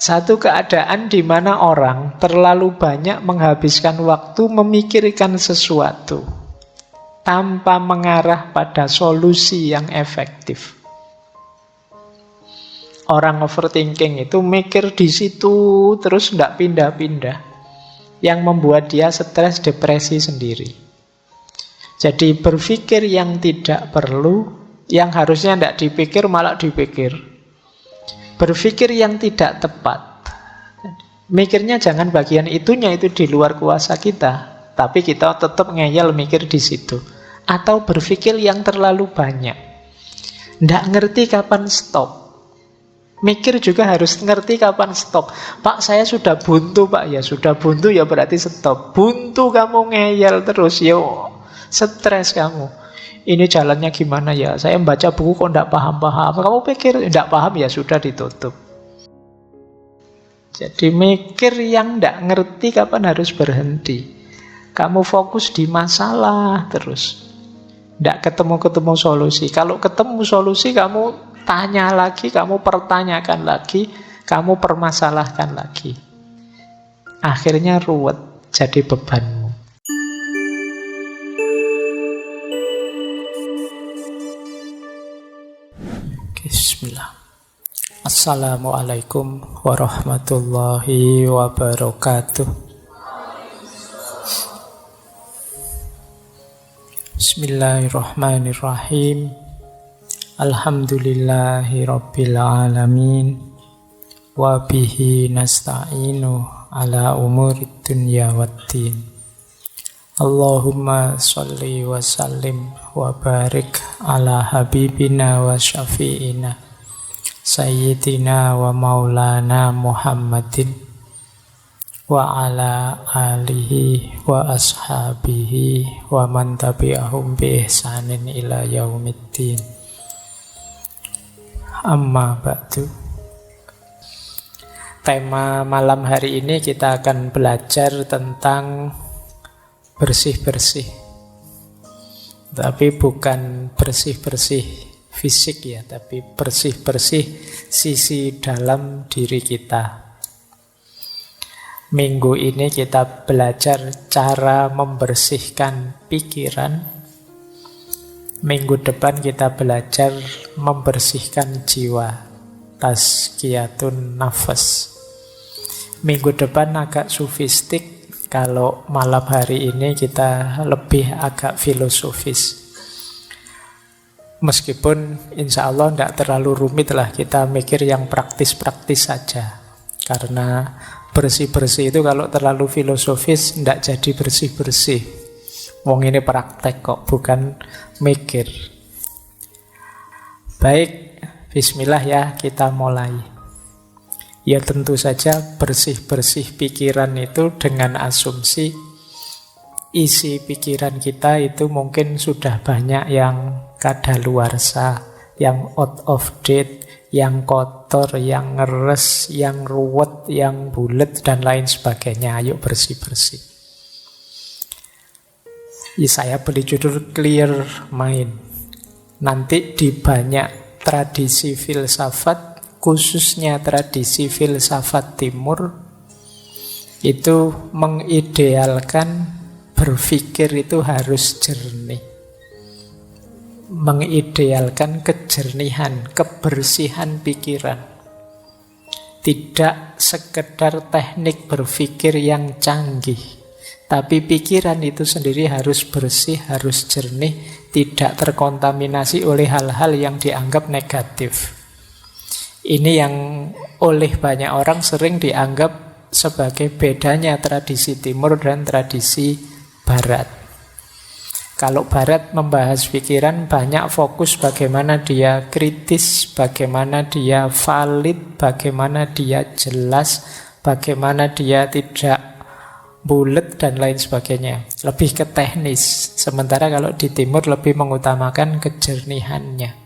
Satu keadaan di mana orang terlalu banyak menghabiskan waktu memikirkan sesuatu tanpa mengarah pada solusi yang efektif. Orang overthinking itu mikir di situ terus tidak pindah-pindah, yang membuat dia stres, depresi sendiri. Jadi berpikir yang tidak perlu, yang harusnya tidak dipikir malah dipikir. Berpikir yang tidak tepat. Mikirnya jangan bagian itunya, itu di luar kuasa kita, tapi kita tetap ngeyel mikir di situ. Atau berpikir yang terlalu banyak, tidak ngerti kapan stop. Mikir juga harus ngerti kapan stop. Pak, saya sudah buntu, Pak. Ya sudah buntu, ya berarti stop. Buntu kamu ngeyel terus, yo stres kamu. Ini jalannya gimana ya? Saya membaca buku kok tidak paham-paham. Kamu pikir tidak paham, ya sudah ditutup. Jadi mikir yang tidak ngerti kapan harus berhenti. Kamu fokus di masalah terus, tidak ketemu-ketemu solusi. Kalau ketemu solusi, kamu tanya lagi, kamu pertanyakan lagi, kamu permasalahkan lagi. Akhirnya ruwet, jadi bebanmu. Bismillah. Assalamualaikum warahmatullahi wabarakatuh. Bismillahirrahmanirrahim. Alhamdulillahi rabbil alamin. Wa bihi nasta'inu ala umurid dunya waddin. Allahumma sholli wa sallim wa barik ala habibina wa syafi'ina sayyidina wa maulana Muhammadin wa ala alihi wa ashabihi wa man tabi'ahum bi ihsanin ila yaumiddin. Amma ba'du. Tema malam hari ini kita akan belajar tentang bersih-bersih. Tapi bukan bersih-bersih fisik ya, tapi bersih-bersih sisi dalam diri kita. Minggu ini kita belajar cara membersihkan pikiran. Minggu depan kita belajar membersihkan jiwa, tazkiyatun nafas. Minggu depan agak sufistik, kalau malam hari ini kita lebih agak filosofis. Meskipun insya Allah tidak terlalu rumit lah, kita mikir yang praktis-praktis saja. Karena bersih-bersih itu kalau terlalu filosofis tidak jadi bersih-bersih. Wong ini praktek kok, bukan mikir. Baik, bismillah ya, kita mulai. Ya tentu saja bersih-bersih pikiran itu dengan asumsi isi pikiran kita itu mungkin sudah banyak yang kadaluarsa, yang out of date, yang kotor, yang ngeres, yang ruwet, yang bulet, dan lain sebagainya. Ayo bersih-bersih. Saya beri judul Clear Mind. Nanti di banyak tradisi filsafat, khususnya tradisi filsafat timur, itu mengidealkan berpikir itu harus jernih. Mengidealkan kejernihan, kebersihan pikiran. Tidak sekedar teknik berpikir yang canggih, tapi pikiran itu sendiri harus bersih, harus jernih, tidak terkontaminasi oleh hal-hal yang dianggap negatif. Ini yang oleh banyak orang sering dianggap sebagai bedanya tradisi timur dan tradisi barat. Kalau barat membahas pikiran, banyak fokus bagaimana dia kritis, bagaimana dia valid, bagaimana dia jelas, bagaimana dia tidak bulet dan lain sebagainya. Lebih ke teknis. Sementara kalau di timur lebih mengutamakan kejernihannya.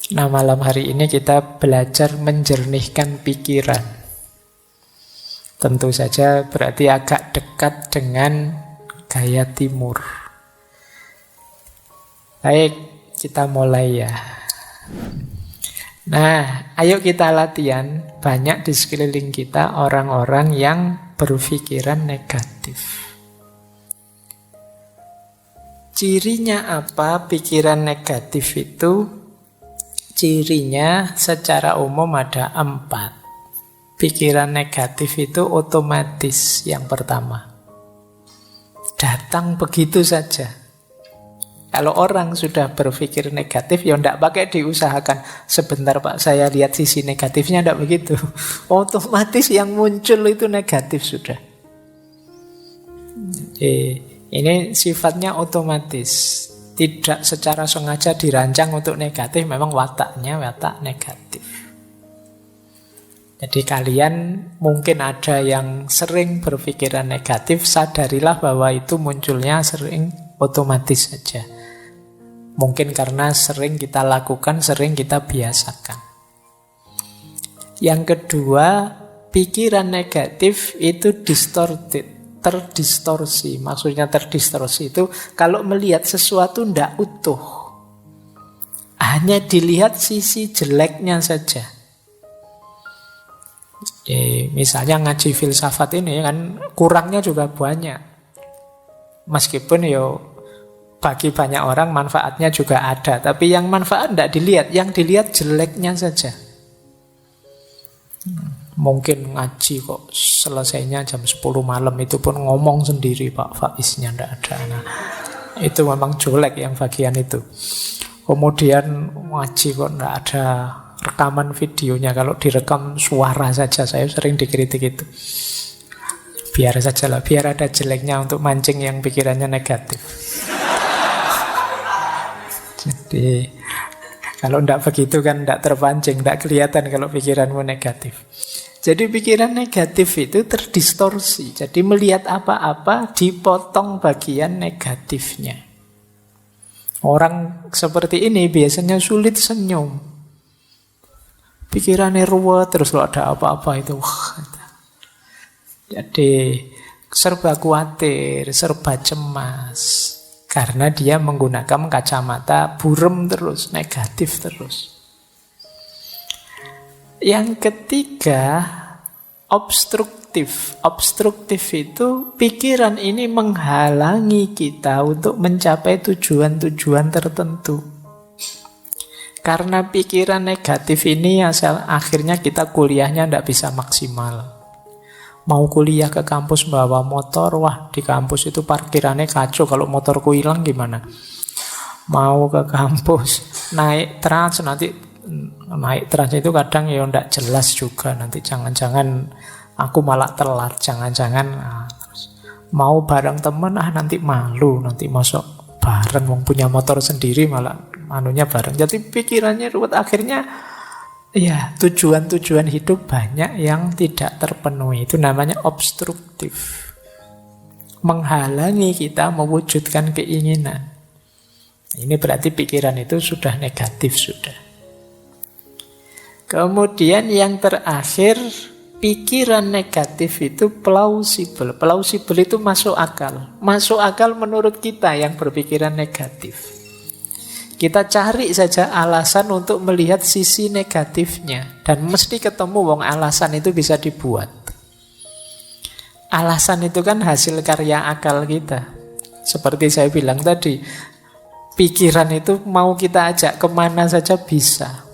Nah, malam hari ini kita belajar menjernihkan pikiran. Tentu saja berarti agak dekat dengan gaya timur. Baik, kita mulai ya. Nah, ayo kita latihan. Banyak di sekeliling kita orang-orang yang berpikiran negatif. Cirinya apa pikiran negatif itu? Cirinya secara umum ada 4. Pikiran negatif itu otomatis yang pertama. Datang begitu saja. Kalau orang sudah berpikir negatif, ya tidak pakai diusahakan. Sebentar Pak, saya lihat sisi negatifnya, tidak begitu. Otomatis yang muncul itu negatif sudah. Ini sifatnya otomatis. Tidak secara sengaja dirancang untuk negatif, memang wataknya watak negatif. Jadi kalian mungkin ada yang sering berpikiran negatif, sadarilah bahwa itu munculnya sering otomatis saja. Mungkin karena sering kita lakukan, sering kita biasakan. Yang kedua, pikiran negatif itu distorted. Terdistorsi. Maksudnya terdistorsi itu kalau melihat sesuatu tidak utuh, hanya dilihat sisi jeleknya saja. Misalnya ngaji filsafat ini kan kurangnya juga banyak. Meskipun bagi banyak orang manfaatnya juga ada, tapi yang manfaat tidak dilihat, yang dilihat jeleknya saja. Mungkin ngaji kok selesainya jam 10 malam, itu pun ngomong sendiri Pak Faiznya tidak ada. Nah, itu memang jelek yang bagian itu. Kemudian ngaji kok tidak ada rekaman videonya, kalau direkam suara saja, saya sering dikritik itu. Biar saja lah, biar ada jeleknya untuk mancing yang pikirannya negatif. Jadi kalau tidak begitu kan tidak terpancing, tidak kelihatan kalau pikiranmu negatif. Jadi pikiran negatif itu terdistorsi. Jadi melihat apa-apa dipotong bagian negatifnya. Orang seperti ini biasanya sulit senyum. Pikirannya ruwet, terus kalau ada apa-apa itu jadi serba khawatir, serba cemas. Karena dia menggunakan kacamata burem terus, negatif terus. Yang ketiga, obstruktif. Obstruktif itu pikiran ini menghalangi kita untuk mencapai tujuan-tujuan tertentu. Karena pikiran negatif ini akhirnya kita kuliahnya tidak bisa maksimal. Mau kuliah ke kampus bawa motor, wah di kampus itu parkirannya kacau, kalau motorku hilang gimana? Mau ke kampus naik trans, nanti naik trans itu kadang tidak jelas juga, nanti jangan-jangan aku malah telat, jangan-jangan mau bareng temen, nanti malu, nanti masuk bareng, wong punya motor sendiri malah anunya bareng. Jadi pikirannya ruwet, akhirnya tujuan-tujuan hidup banyak yang tidak terpenuhi. Itu namanya obstruktif. Menghalangi kita mewujudkan keinginan. Ini berarti pikiran itu sudah negatif sudah. Kemudian yang terakhir, pikiran negatif itu plausible. Plausible itu masuk akal. Masuk akal menurut kita yang berpikiran negatif. Kita cari saja alasan untuk melihat sisi negatifnya. Dan mesti ketemu wong alasan itu bisa dibuat. Alasan itu kan hasil karya akal kita. Seperti saya bilang tadi, pikiran itu mau kita ajak kemana saja bisa.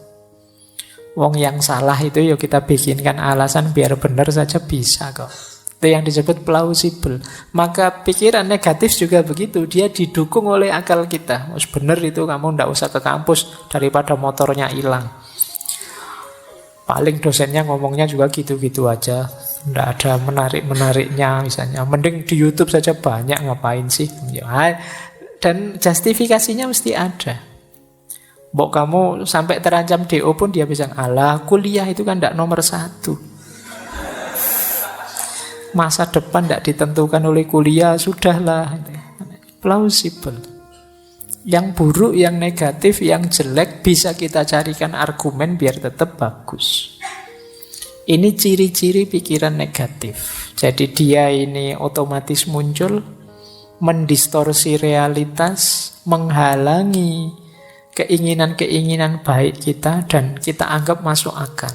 Wong yang salah itu kita bikinkan alasan biar benar saja bisa kok. Itu yang disebut plausible. Maka pikiran negatif juga begitu. Dia didukung oleh akal kita. Benar itu, kamu tidak usah ke kampus daripada motornya hilang. Paling dosennya ngomongnya juga gitu-gitu aja. Tidak ada menarik-menariknya misalnya. Mending di YouTube saja banyak, ngapain sih? Dan justifikasinya mesti ada. Mbok kamu sampai terancam DO pun dia bisa, alah kuliah itu kan tidak nomor 1. Masa depan tidak ditentukan oleh kuliah, sudahlah. Plausible. Yang buruk, yang negatif, yang jelek bisa kita carikan argumen biar tetap bagus. Ini ciri-ciri pikiran negatif. Jadi dia ini otomatis muncul, mendistorsi realitas, menghalangi keinginan-keinginan baik kita dan kita anggap masuk akal.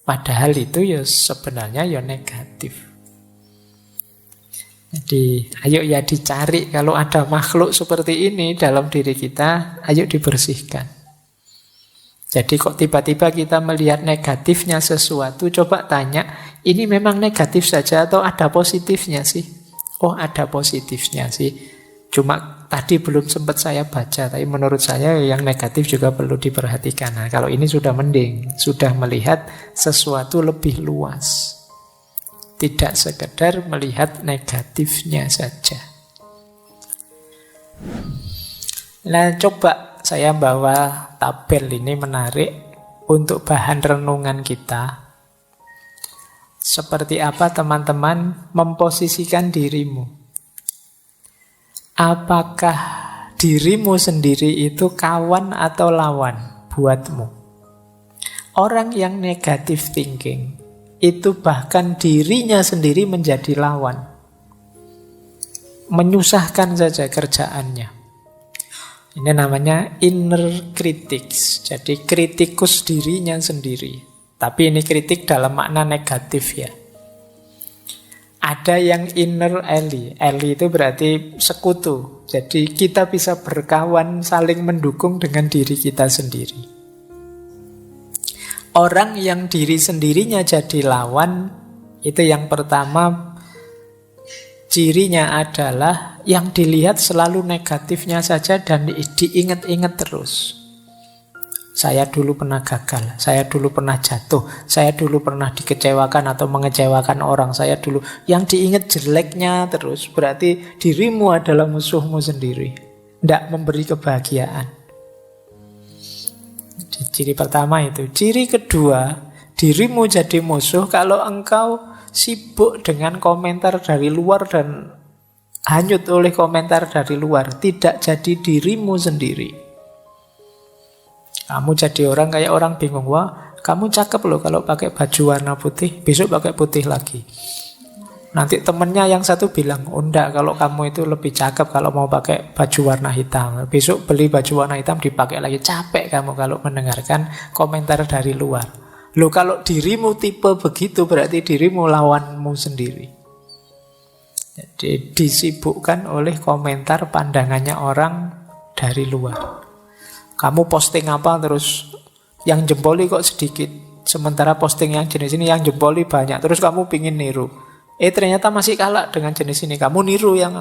Padahal itu ya sebenarnya ya negatif. Jadi ayo ya dicari kalau ada makhluk seperti ini dalam diri kita, ayo dibersihkan. Jadi kok tiba-tiba kita melihat negatifnya sesuatu, coba tanya, ini memang negatif saja atau ada positifnya sih? Oh, ada positifnya sih. Cuma tadi belum sempat saya baca, tapi menurut saya yang negatif juga perlu diperhatikan. Nah, kalau ini sudah mending, sudah melihat sesuatu lebih luas. Tidak sekedar melihat negatifnya saja. Nah, coba saya bawa tabel ini menarik untuk bahan renungan kita. Seperti apa teman-teman memposisikan dirimu? Apakah dirimu sendiri itu kawan atau lawan buatmu? Orang yang negative thinking itu bahkan dirinya sendiri menjadi lawan. Menyusahkan saja kerjaannya. Ini namanya inner critics. Jadi kritikus dirinya sendiri. Tapi ini kritik dalam makna negatif ya. Ada yang inner ally. Ally itu berarti sekutu. Jadi kita bisa berkawan, saling mendukung dengan diri kita sendiri. Orang yang diri sendirinya jadi lawan, itu yang pertama, cirinya adalah yang dilihat selalu negatifnya saja dan diingat-ingat terus. Saya dulu pernah gagal, saya dulu pernah jatuh, saya dulu pernah dikecewakan atau mengecewakan orang, saya dulu. Yang diingat jeleknya terus, berarti dirimu adalah musuhmu sendiri. Tidak memberi kebahagiaan. Ciri pertama itu. Ciri kedua, dirimu jadi musuh kalau engkau sibuk dengan komentar dari luar dan hanyut oleh komentar dari luar, tidak jadi dirimu sendiri. Kamu jadi orang kayak orang bingung, wah kamu cakep loh kalau pakai baju warna putih, besok pakai putih lagi. Nanti temennya yang satu bilang, oh enggak, kalau kamu itu lebih cakep kalau mau pakai baju warna hitam. Besok beli baju warna hitam dipakai lagi. Capek kamu kalau mendengarkan komentar dari luar. Loh kalau dirimu tipe begitu berarti dirimu lawanmu sendiri. Jadi disibukkan oleh komentar pandangannya orang dari luar. Kamu posting apa terus yang jempoli kok sedikit. Sementara posting yang jenis ini yang jempoli banyak. Terus kamu pingin niru. Ternyata masih kalah dengan jenis ini. Kamu niru yang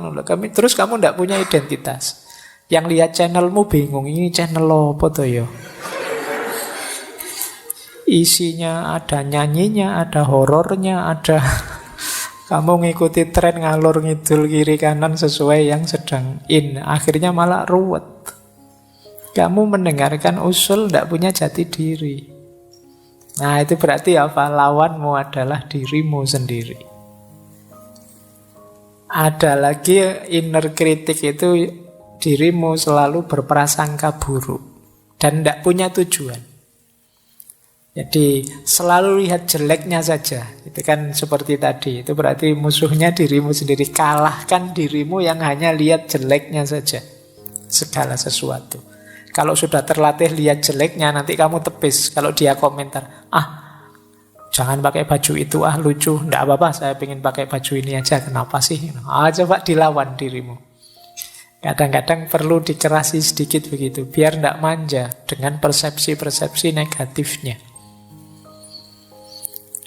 terus kamu tidak punya identitas. Yang lihat channelmu bingung. Ini channel apa tuh ya? Isinya ada nyanyinya, ada horornya, ada kamu ngikuti tren ngalor ngidul kiri kanan sesuai yang sedang in. Akhirnya malah ruwet. Kamu mendengarkan usul tidak punya jati diri. Nah itu berarti apa? Lawanmu adalah dirimu sendiri. Ada lagi inner critic itu dirimu selalu berprasangka buruk dan tidak punya tujuan. Jadi selalu lihat jeleknya saja. Itu kan seperti tadi. Itu berarti musuhnya dirimu sendiri. Kalahkan dirimu yang hanya lihat jeleknya saja. Segala sesuatu. Kalau sudah terlatih lihat jeleknya, nanti kamu tepis. Kalau dia komentar, jangan pakai baju itu, lucu. Tidak apa-apa, saya ingin pakai baju ini aja. Kenapa sih? Coba dilawan dirimu. Kadang-kadang perlu dikerasi sedikit begitu. Biar tidak manja dengan persepsi-persepsi negatifnya.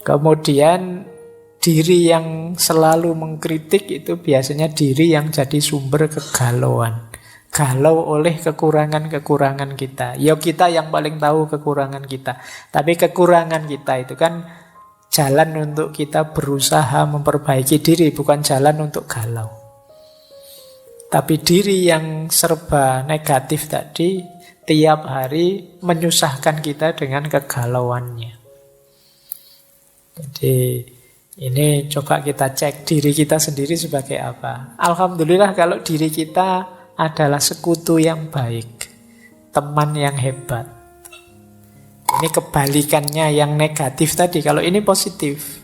Kemudian diri yang selalu mengkritik itu biasanya diri yang jadi sumber kegalauan. Galau oleh kekurangan-kekurangan kita. Ya kita yang paling tahu kekurangan kita. Tapi kekurangan kita itu kan jalan untuk kita berusaha memperbaiki diri, bukan jalan untuk galau. Tapi diri yang serba negatif tadi tiap hari menyusahkan kita dengan kegalauannya. Jadi ini coba kita cek diri kita sendiri sebagai apa. Alhamdulillah kalau diri kita adalah sekutu yang baik, teman yang hebat. Ini kebalikannya yang negatif tadi. Kalau ini positif,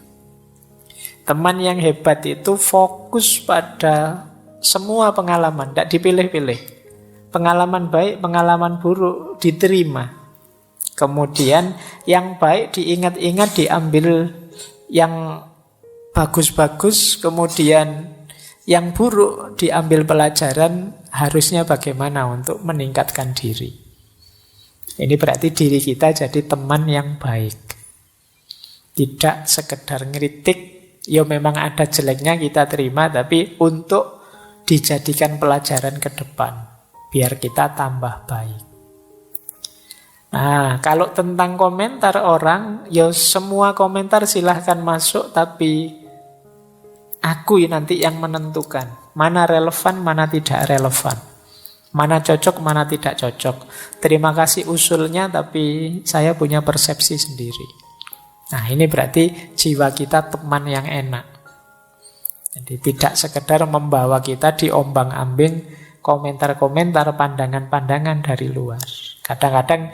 teman yang hebat itu fokus pada semua pengalaman, tidak dipilih-pilih. Pengalaman baik, pengalaman buruk diterima. Kemudian yang baik diingat-ingat, diambil yang bagus-bagus, kemudian yang buruk diambil pelajaran, harusnya bagaimana untuk meningkatkan diri. Ini berarti diri kita jadi teman yang baik. Tidak sekedar ngeritik, ya memang ada jeleknya kita terima, tapi untuk dijadikan pelajaran ke depan, biar kita tambah baik. Nah, kalau tentang komentar orang, ya semua komentar silahkan masuk, tapi aku nanti yang menentukan mana relevan, mana tidak relevan, mana cocok, mana tidak cocok. Terima kasih usulnya, tapi saya punya persepsi sendiri. Nah, ini berarti jiwa kita teman yang enak. Jadi tidak sekedar membawa kita diombang-ambing komentar-komentar, pandangan-pandangan dari luar. Kadang-kadang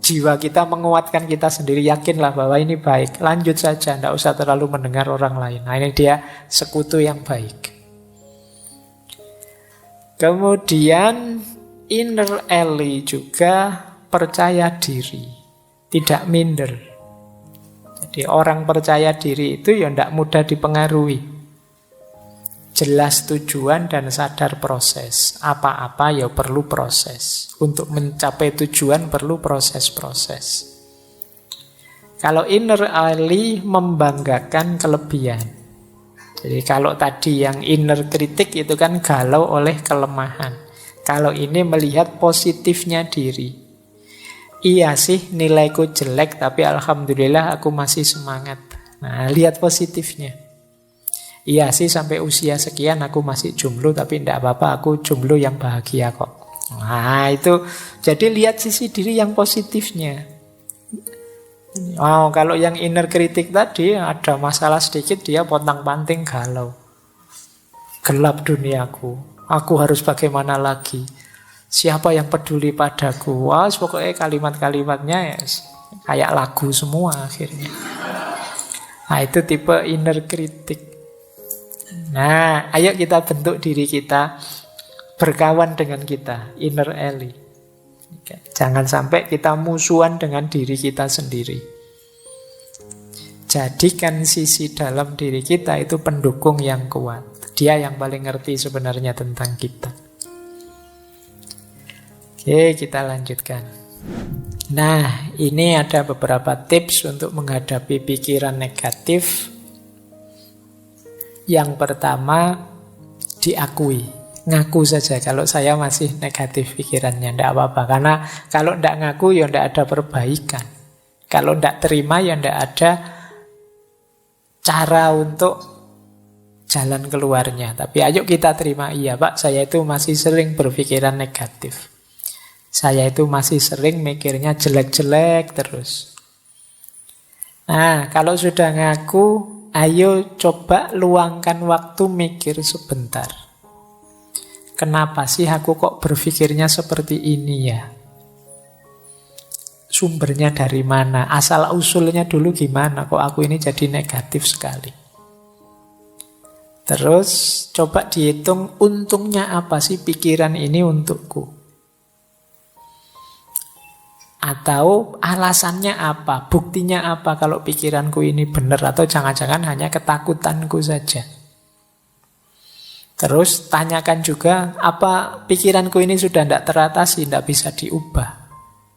jiwa kita menguatkan kita sendiri, yakinlah bahwa ini baik, lanjut saja, tidak usah terlalu mendengar orang lain. Nah, ini dia sekutu yang baik. Kemudian inner ally juga percaya diri, tidak minder. Jadi orang percaya diri itu ya tidak mudah dipengaruhi. Jelas tujuan dan sadar proses. Apa-apa ya perlu proses. Untuk mencapai tujuan perlu proses-proses. Kalau inner ally membanggakan kelebihan. Jadi kalau tadi yang inner kritik itu kan galau oleh kelemahan. Kalau ini melihat positifnya diri. Iya sih nilaiku jelek, tapi alhamdulillah aku masih semangat. Nah, lihat positifnya. Iya sih sampai usia sekian aku masih jomblo, tapi tidak apa-apa, aku jomblo yang bahagia kok. Nah itu, jadi lihat sisi diri yang positifnya. Oh, kalau yang inner kritik tadi ada masalah sedikit dia pontang-panting galau. Gelap duniaku, aku harus bagaimana lagi? Siapa yang peduli padaku? Wah, pokoknya kalimat-kalimatnya ya, kayak lagu semua akhirnya. Nah itu tipe inner kritik. Nah, ayo kita bentuk diri kita berkawan dengan kita, inner ally. Jangan sampai kita musuhan dengan diri kita sendiri. Jadikan sisi dalam diri kita itu pendukung yang kuat. Dia yang paling ngerti sebenarnya tentang kita. Oke, kita lanjutkan. Nah, ini ada beberapa tips untuk menghadapi pikiran negatif. Yang pertama, diakui. Ngaku saja kalau saya masih negatif pikirannya, tidak apa-apa. Karena kalau tidak ngaku ya tidak ada perbaikan. Kalau tidak terima ya tidak ada cara untuk jalan keluarnya. Tapi ayo kita terima, iya Pak, saya itu masih sering berpikiran negatif. Saya itu masih sering mikirnya jelek-jelek terus. Nah, kalau sudah ngaku, ayo coba luangkan waktu mikir sebentar. Kenapa sih aku kok berpikirnya seperti ini ya? Sumbernya dari mana? Asal-usulnya dulu gimana? Kok aku ini jadi negatif sekali? Terus coba dihitung untungnya apa sih pikiran ini untukku? Atau alasannya apa? Buktinya apa kalau pikiranku ini benar? Atau jangan-jangan hanya ketakutanku saja? Terus tanyakan juga, apa pikiranku ini sudah tidak teratasi, tidak bisa diubah?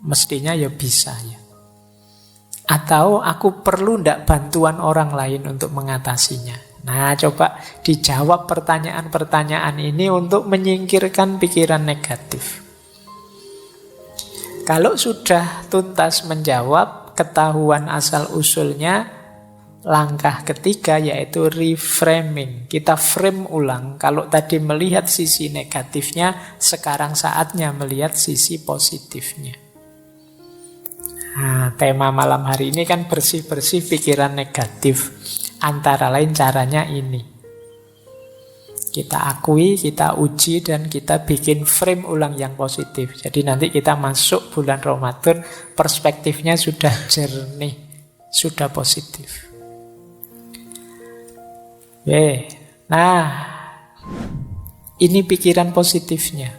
Mestinya ya bisa ya. Atau aku perlu tidak bantuan orang lain untuk mengatasinya? Nah, coba dijawab pertanyaan-pertanyaan ini untuk menyingkirkan pikiran negatif. Kalau sudah tuntas menjawab, ketahuan asal-usulnya, langkah ketiga yaitu reframing. Kita frame ulang. Kalau tadi melihat sisi negatifnya, sekarang saatnya melihat sisi positifnya. Nah, tema malam hari ini kan bersih-bersih pikiran negatif. Antara lain caranya ini. Kita akui, kita uji, dan kita bikin frame ulang yang positif. Jadi nanti kita masuk bulan Ramadan, perspektifnya sudah jernih, sudah positif. Oke, nah ini pikiran positifnya.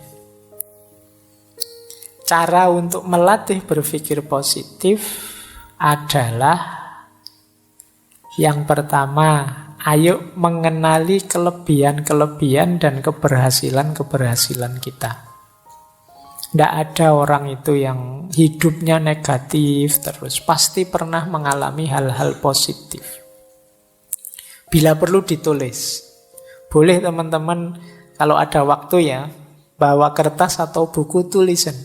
Cara untuk melatih berpikir positif adalah yang pertama, ayo mengenali kelebihan-kelebihan dan keberhasilan-keberhasilan kita. Tidak ada orang itu yang hidupnya negatif terus. Pasti pernah mengalami hal-hal positif. Bila perlu ditulis. Boleh teman-teman kalau ada waktu ya, bawa kertas atau buku tulisan.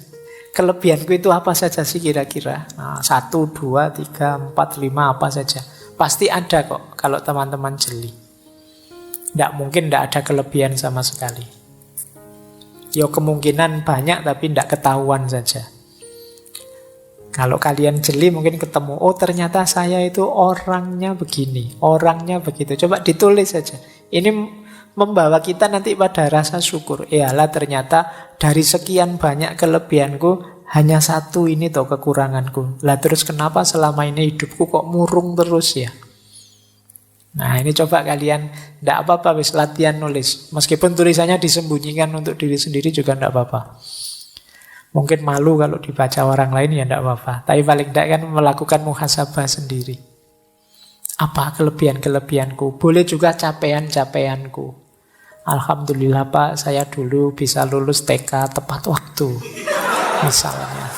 Kelebihanku itu apa saja sih kira-kira? Nah, 1, 2, 3, 4, 5 apa saja. Pasti ada kok kalau teman-teman jeli. Tidak mungkin tidak ada kelebihan sama sekali. Ya kemungkinan banyak tapi tidak ketahuan saja. Kalau kalian jeli mungkin ketemu, oh ternyata saya itu orangnya begini, orangnya begitu. Coba ditulis saja. Ini membawa kita nanti pada rasa syukur. Iyalah ternyata dari sekian banyak kelebihanku, hanya satu ini toh kekuranganku. Lah terus kenapa selama ini hidupku kok murung terus ya? Nah ini coba kalian, tidak apa-apa wis latihan nulis. Meskipun tulisannya disembunyikan untuk diri sendiri juga tidak apa-apa. Mungkin malu kalau dibaca orang lain ya tidak apa-apa. Tapi paling tidak kan melakukan muhasabah sendiri. Apa kelebihan-kelebihanku? Boleh juga capaian-capaianku. Alhamdulillah Pak, saya dulu bisa lulus TK tepat waktu. Misalnya.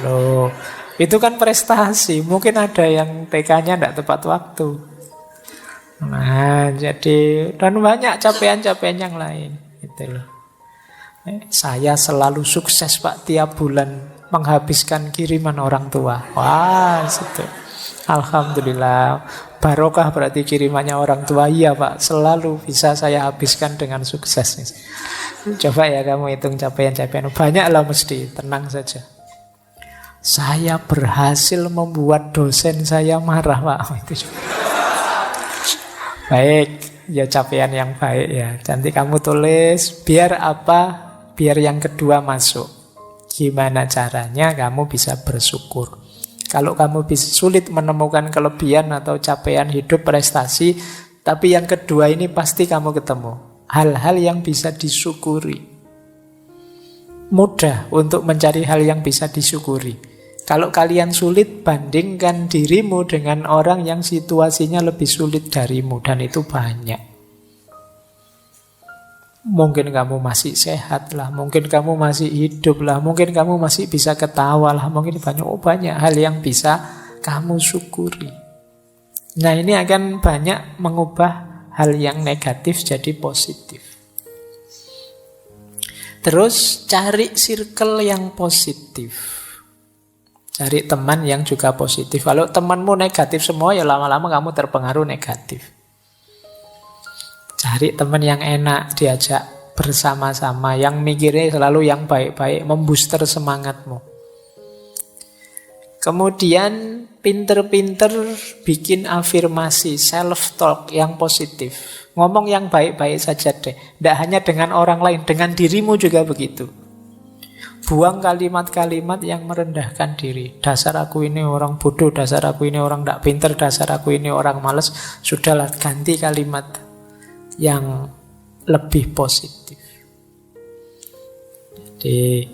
Loh, itu kan prestasi. Mungkin ada yang TK-nya tidak tepat waktu. Nah, jadi dan banyak capaian-capaian yang lain. Gitu loh. Saya selalu sukses Pak, tiap bulan menghabiskan kiriman orang tua. Wah, situ. Alhamdulillah. Barokah berarti kirimannya orang tua. Iya Pak, selalu bisa saya habiskan dengan sukses. Coba ya kamu hitung capaian-capaian. Banyak lah mesti, tenang saja. Saya berhasil membuat dosen saya marah Pak. Itu juga. Baik, ya capaian yang baik ya. Nanti kamu tulis, biar apa? Biar yang kedua masuk. Gimana caranya kamu bisa bersyukur? Kalau kamu bisa sulit menemukan kelebihan atau capaian hidup prestasi, tapi yang kedua ini pasti kamu ketemu. Hal-hal yang bisa disyukuri. Mudah untuk mencari hal yang bisa disyukuri. Kalau kalian sulit, bandingkan dirimu dengan orang yang situasinya lebih sulit darimu. Dan itu banyak. Mungkin kamu masih sehat lah, mungkin kamu masih hidup lah, mungkin kamu masih bisa ketawa lah, mungkin banyak hal yang bisa kamu syukuri. Nah ini akan banyak mengubah hal yang negatif jadi positif. Terus cari circle yang positif. Cari teman yang juga positif. Kalau temanmu negatif semua, ya lama-lama kamu terpengaruh negatif. Cari teman yang enak, diajak bersama-sama, yang mikirnya selalu yang baik-baik, membooster semangatmu. Kemudian pinter-pinter bikin afirmasi, self-talk yang positif. Ngomong yang baik-baik saja deh. Tidak hanya dengan orang lain, dengan dirimu juga begitu. Buang kalimat-kalimat yang merendahkan diri. Dasar aku ini orang bodoh, dasar aku ini orang tidak pinter, dasar aku ini orang malas. Sudahlah, ganti kalimat yang lebih positif. Jadi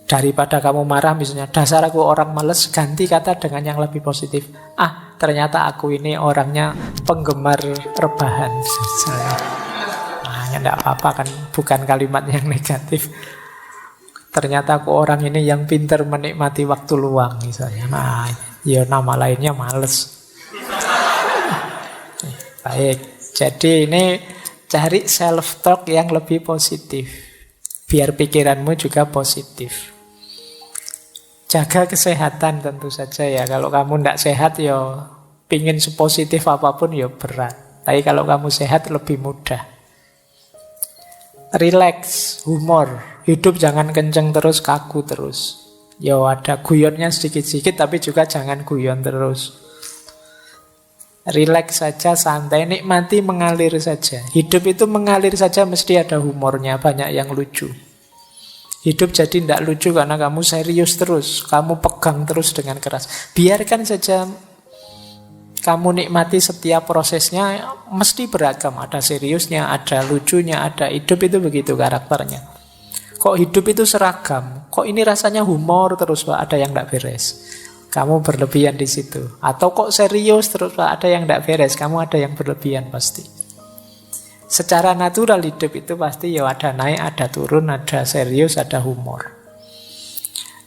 daripada kamu marah misalnya, dasar aku orang malas, ganti kata dengan yang lebih positif. Ah, ternyata aku ini orangnya penggemar rebahan. Nah, ya tidak apa-apa kan, bukan kalimat yang negatif. Ternyata aku orang ini yang pintar menikmati waktu luang misalnya. Nah, ya nama lainnya males. Baik, jadi ini cari self-talk yang lebih positif. Biar pikiranmu juga positif. Jaga kesehatan tentu saja ya. Kalau kamu tidak sehat ya pingin sepositif apapun ya berat. Tapi kalau kamu sehat lebih mudah. Relax, humor. Hidup jangan kenceng terus, kaku terus. Ya ada guyonnya sedikit-sedikit, tapi juga jangan guyon terus. Relax saja, santai, nikmati, mengalir saja. Hidup itu mengalir saja, mesti ada humornya, banyak yang lucu. Hidup jadi tidak lucu karena kamu serius terus, kamu pegang terus dengan keras. Biarkan saja kamu nikmati setiap prosesnya, mesti beragam. Ada seriusnya, ada lucunya, ada hidup itu begitu karakternya. Kok hidup itu seragam? Kok ini rasanya humor terus Pak, ada yang tidak beres. Kamu berlebihan di situ. Atau kok serius terus Pak, ada yang tidak beres. Kamu ada yang berlebihan pasti. Secara natural hidup itu pasti ya ada naik, ada turun, ada serius, ada humor.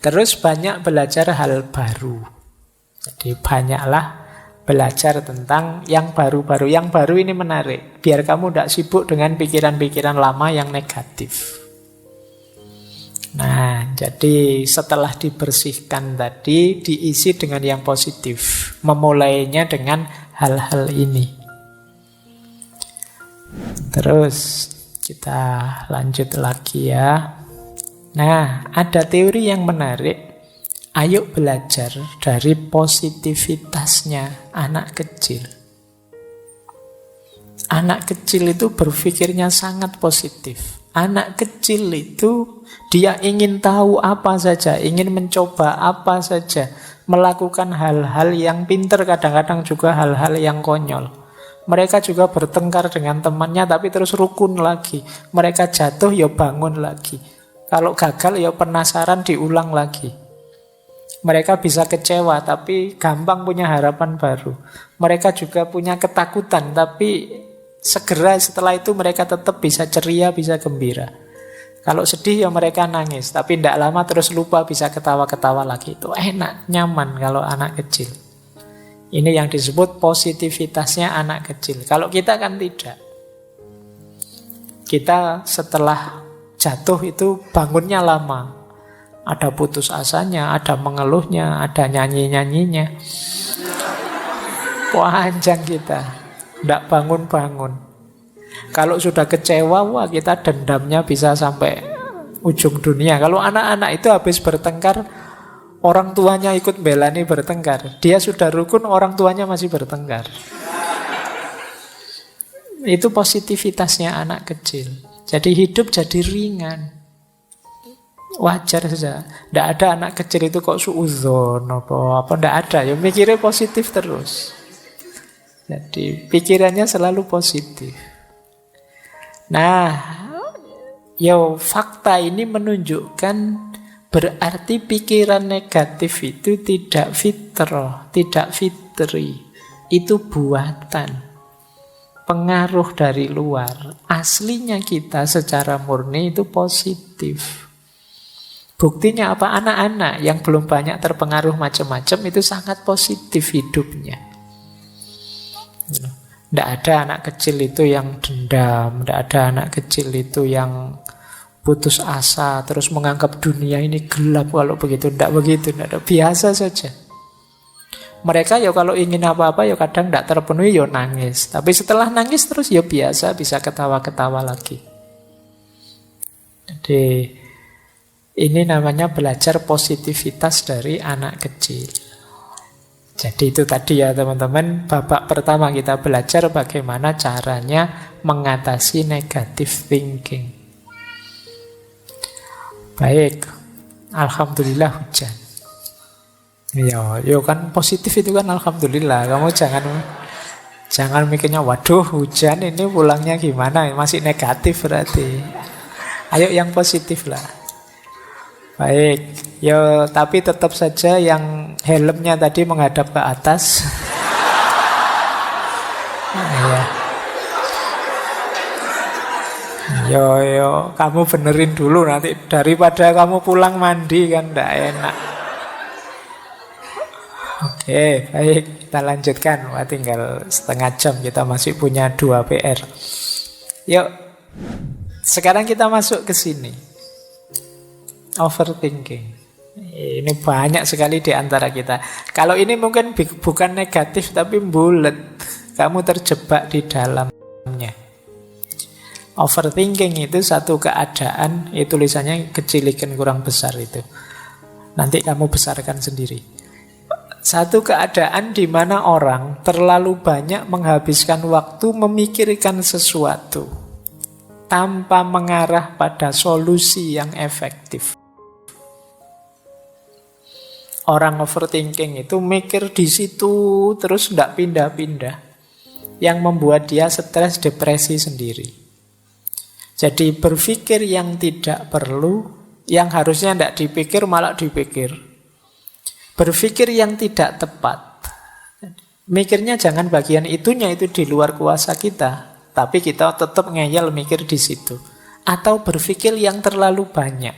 Terus banyak belajar hal baru. Jadi banyaklah belajar tentang yang baru-baru. Yang baru ini menarik. Biar kamu tidak sibuk dengan pikiran-pikiran lama yang negatif. Nah, jadi setelah dibersihkan tadi, diisi dengan yang positif. Memulainya dengan hal-hal ini. Terus kita lanjut lagi ya. Nah, ada teori yang menarik. Ayo belajar dari positivitasnya anak kecil. Anak kecil itu berpikirnya sangat positif. Anak kecil itu dia ingin tahu apa saja, ingin mencoba apa saja, melakukan hal-hal yang pinter, kadang-kadang juga hal-hal yang konyol. Mereka juga bertengkar dengan temannya tapi terus rukun lagi. Mereka jatuh ya bangun lagi. Kalau gagal ya penasaran diulang lagi. Mereka bisa kecewa tapi gampang punya harapan baru. Mereka juga punya ketakutan tapi segera setelah itu mereka tetap bisa ceria, bisa gembira. Kalau sedih ya mereka nangis, tapi tidak lama terus lupa, bisa ketawa-ketawa lagi. Itu enak, nyaman kalau anak kecil. Ini yang disebut positivitasnya anak kecil. Kalau kita kan tidak. Kita setelah jatuh itu bangunnya lama. Ada putus asanya, ada mengeluhnya, ada nyanyi-nyanyinya. Panjang kita. Tidak bangun-bangun. Kalau sudah kecewa, wah kita dendamnya bisa sampai ujung dunia. Kalau anak-anak itu habis bertengkar, orang tuanya ikut belani bertengkar. Dia sudah rukun, orang tuanya masih bertengkar. Itu positivitasnya anak kecil. Jadi hidup jadi ringan. Wajar saja. Tidak ada anak kecil itu kok suudzon apa tidak ada. Ya mikirnya positif terus. Jadi pikirannya selalu positif. Nah, fakta ini menunjukkan berarti pikiran negatif itu tidak fitrah, tidak fitri. Itu buatan, pengaruh dari luar. Aslinya kita secara murni itu positif. Buktinya apa? Anak-anak yang belum banyak terpengaruh macam-macam itu sangat positif hidupnya. Tidak ada anak kecil itu yang dendam, tidak ada anak kecil itu yang putus asa, terus menganggap dunia ini gelap kalau begitu. Tidak begitu, tidak ada. Biasa saja. Mereka ya kalau ingin apa-apa ya kadang tidak terpenuhi ya nangis. Tapi setelah nangis terus ya biasa, bisa ketawa-ketawa lagi. Jadi ini namanya belajar positivitas dari anak kecil. Jadi itu tadi ya teman-teman, babak pertama kita belajar bagaimana caranya mengatasi negative thinking. Baik, alhamdulillah hujan. Yo kan positif itu kan alhamdulillah. Kamu jangan mikirnya waduh hujan ini pulangnya gimana, masih negatif berarti. Ayo yang positif lah. Baik, tapi tetap saja yang helmnya tadi menghadap ke atas. Kamu benerin dulu nanti daripada kamu pulang mandi kan tidak enak. Oke, baik, kita lanjutkan. Wah, tinggal setengah jam, kita masih punya 2 PR. Yuk, sekarang kita masuk ke sini. Overthinking. Ini banyak sekali di antara kita. Kalau ini mungkin bukan negatif tapi bulat. Kamu terjebak di dalamnya. Overthinking itu satu keadaan, tulisannya kecilikan kurang besar itu. Nanti kamu besarkan sendiri. Satu keadaan di mana orang terlalu banyak menghabiskan waktu memikirkan sesuatu tanpa mengarah pada solusi yang efektif. Orang overthinking itu mikir di situ terus tidak pindah-pindah. Yang membuat dia stres, depresi sendiri. Jadi berpikir yang tidak perlu, yang harusnya tidak dipikir malah dipikir. Berpikir yang tidak tepat. Mikirnya jangan bagian itunya, itu di luar kuasa kita. Tapi kita tetap ngeyel mikir di situ. Atau berpikir yang terlalu banyak.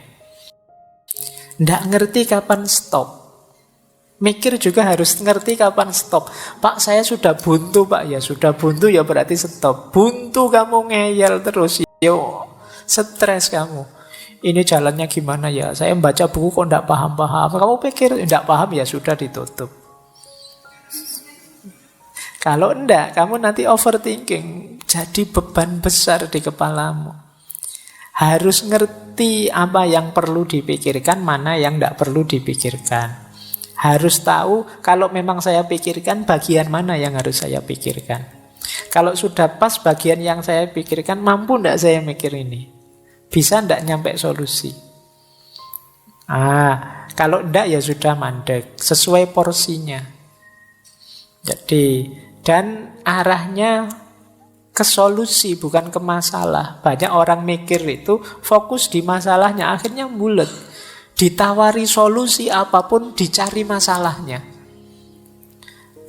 Tidak ngerti kapan stop. Mikir juga harus ngerti kapan stop. Pak, saya sudah buntu, Pak. Ya sudah buntu, ya berarti stop. Buntu kamu ngeyel terus. Yo, stres kamu. Ini jalannya gimana ya? Saya membaca buku kok tidak paham-paham. Kamu pikir tidak paham, ya sudah ditutup. Kalau enggak, kamu nanti overthinking. Jadi beban besar di kepalamu. Harus ngerti apa yang perlu dipikirkan, mana yang tidak perlu dipikirkan. Harus tahu kalau memang saya pikirkan, bagian mana yang harus saya pikirkan. Kalau sudah pas bagian yang saya pikirkan, mampu enggak saya mikir ini? Bisa enggak nyampe solusi? Kalau enggak ya sudah mandek. Sesuai porsinya. Jadi, dan arahnya ke solusi, bukan ke masalah. Banyak orang mikir itu fokus di masalahnya, akhirnya bulet. Ditawari solusi apapun, dicari masalahnya.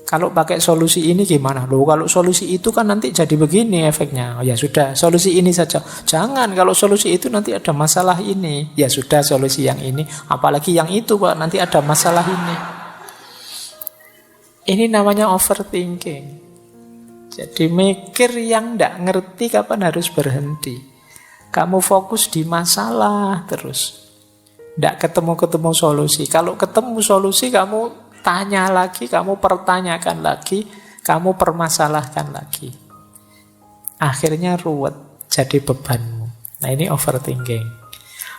Kalau pakai solusi ini gimana? Loh, kalau solusi itu kan nanti jadi begini efeknya. Ya sudah, solusi ini saja. Jangan, kalau solusi itu nanti ada masalah ini. Ya sudah, solusi yang ini. Apalagi yang itu, Pak, nanti ada masalah ini. Ini namanya overthinking. Jadi mikir yang tidak ngerti kapan harus berhenti. Kamu fokus di masalah terus. Tidak ketemu-ketemu solusi. Kalau ketemu solusi, kamu tanya lagi, kamu pertanyakan lagi, kamu permasalahkan lagi. Akhirnya ruwet, jadi bebanmu. Nah, ini overthinking.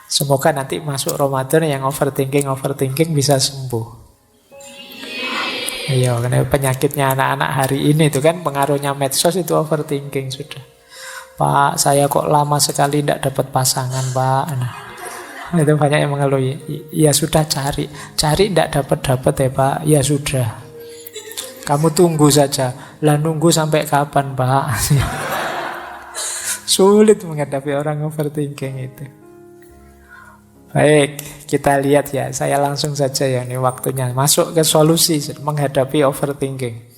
Semoga nanti masuk Ramadan yang overthinking bisa sembuh. Iya, karena penyakitnya anak-anak hari ini itu kan pengaruhnya medsos itu overthinking sudah. Pak, saya kok lama sekali tidak dapat pasangan, Pak. Nah, itu banyak yang mengeluh. Ya sudah, cari tidak dapat ya, Pak. Ya sudah, kamu tunggu saja. Lah nunggu sampai kapan, Pak? Sulit menghadapi orang overthinking itu. Baik, kita lihat ya. Saya langsung saja ya, ini waktunya masuk ke solusi menghadapi overthinking.